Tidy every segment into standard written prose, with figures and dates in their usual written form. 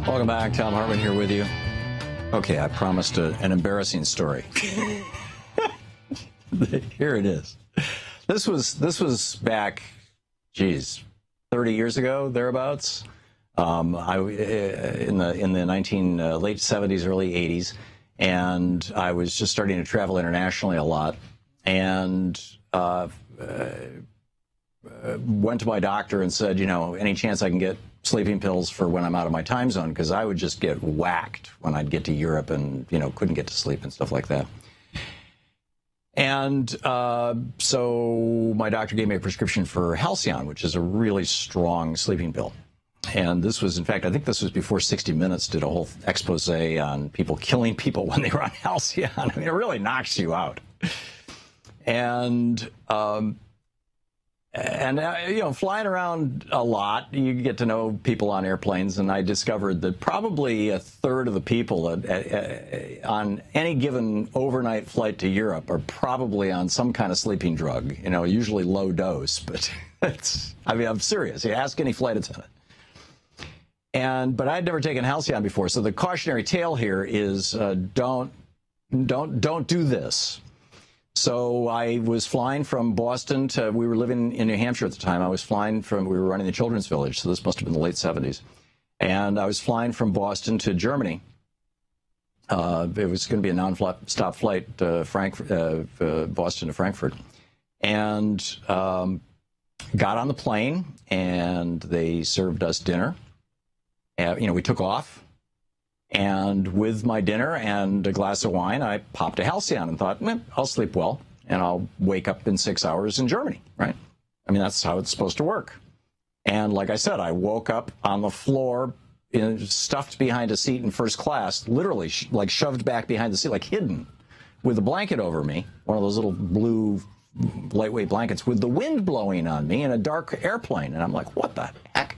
Welcome back. Thom Hartmann here with you. Okay, I promised an embarrassing story. Here it is. This was back, geez, 30 years ago, thereabouts. In the late 70s, early 80s, and I was just starting to travel internationally a lot, and went to my doctor and said, you know, any chance I can get sleeping pills for when I'm out of my time zone, because I would just get whacked when I'd get to Europe and, you know, couldn't get to sleep and stuff like that. And so my doctor gave me a prescription for Halcyon, which is a really strong sleeping pill. And this was, in fact, I think this was before 60 Minutes did a whole expose on people killing people when they were on Halcyon. I mean, it really knocks you out. And you know, flying around a lot, you get to know people on airplanes, and I discovered that probably a third of the people on any given overnight flight to Europe are probably on some kind of sleeping drug, you know, usually low dose, but I mean, I'm serious. You ask any flight attendant. But I'd never taken Halcyon before, so the cautionary tale here is don't do this. So I was flying from Boston to, we were living in New Hampshire at the time. We were running the Children's Village, so this must have been the late 70s. And I was flying from Boston to Germany. It was going to be a non-stop flight, Boston to Frankfurt. And got on the plane, and they served us dinner. You know, we took off, and with my dinner and a glass of wine, I popped a Halcyon and thought, I'll sleep well, and I'll wake up in 6 hours in Germany, right? I mean, that's how it's supposed to work. And like I said, I woke up on the floor, stuffed behind a seat in first class, literally like shoved back behind the seat, like hidden, with a blanket over me, one of those little blue lightweight blankets, with the wind blowing on me in a dark airplane. And I'm like, what the heck?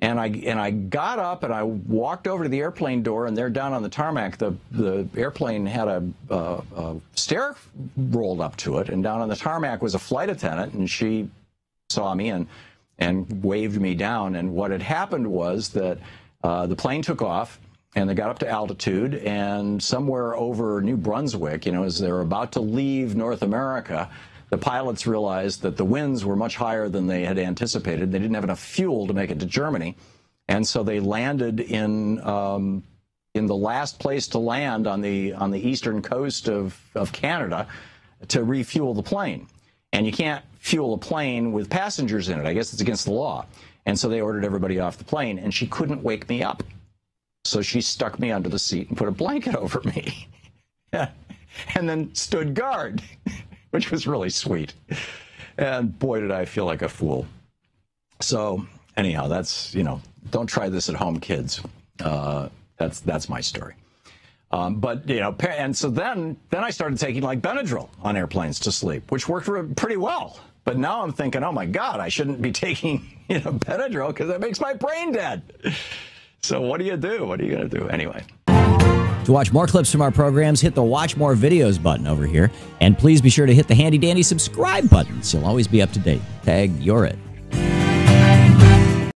And I got up and I walked over to the airplane door, and there down on the tarmac, the airplane had a stair rolled up to it, and down on the tarmac was a flight attendant, and she saw me and waved me down. And what had happened was that the plane took off, and they got up to altitude, and somewhere over New Brunswick, you know, as they were about to leave North America, the pilots realized that the winds were much higher than they had anticipated. They didn't have enough fuel to make it to Germany, and so they landed in the last place to land on the eastern coast of Canada to refuel the plane. And you can't fuel a plane with passengers in it. I guess it's against the law. And so they ordered everybody off the plane, and she couldn't wake me up. So she stuck me under the seat and put a blanket over me, and then stood guard. Which was really sweet. And boy, did I feel like a fool. So anyhow, that's, you know, don't try this at home, kids. That's my story. But, you know, and so then I started taking like Benadryl on airplanes to sleep, which worked pretty well. But now I'm thinking, oh my God, I shouldn't be taking, you know, Benadryl because it makes my brain dead. So what do you do? What are you going to do? Anyway. To watch more clips from our programs, hit the Watch More Videos button over here. And please be sure to hit the handy-dandy subscribe button so you'll always be up to date. Tag, you're it.